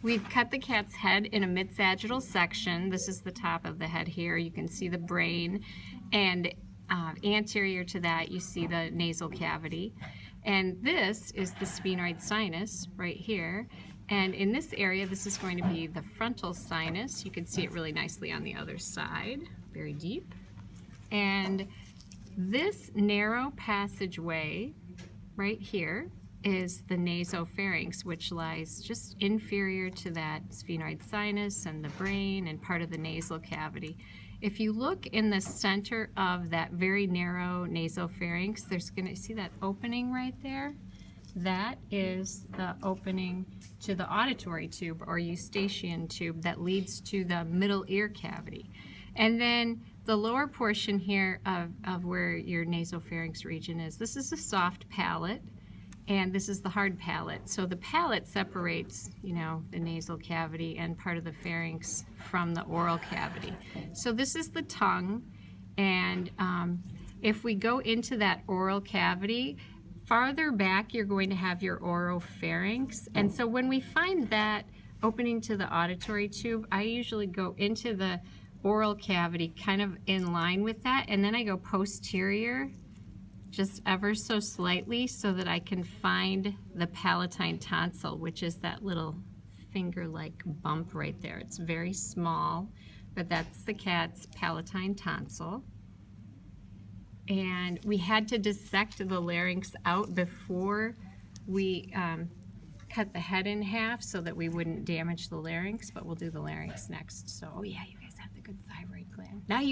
We've cut the cat's head in a midsagittal section. This is the top of the head here. You can see the brain, and anterior to that you see the nasal cavity. And this is the sphenoid sinus right here. And in this area, this is going to be the frontal sinus. You can see it really nicely on the other side, very deep. And this narrow passageway right here is the nasopharynx, which lies just inferior to that sphenoid sinus and the brain and part of the nasal cavity. If you look in the center of that very narrow nasopharynx, there's going to see that opening right there. That is the opening to the auditory tube or eustachian tube that leads to the middle ear cavity. And then the lower portion here of where your nasopharynx region is, this is a soft palate. And this is the hard palate. So the palate separates, the nasal cavity and part of the pharynx from the oral cavity. So this is the tongue, and if we go into that oral cavity, farther back you're going to have your oropharynx. And so when we find that opening to the auditory tube, I usually go into the oral cavity kind of in line with that, and then I go posterior just ever so slightly so that I can find the palatine tonsil, which is that little finger-like bump right there. It's very small, but that's the cat's palatine tonsil. And we had to dissect the larynx out before we cut the head in half so that we wouldn't damage the larynx, but we'll do the larynx next. So, oh yeah, you guys have the good thyroid gland. Now you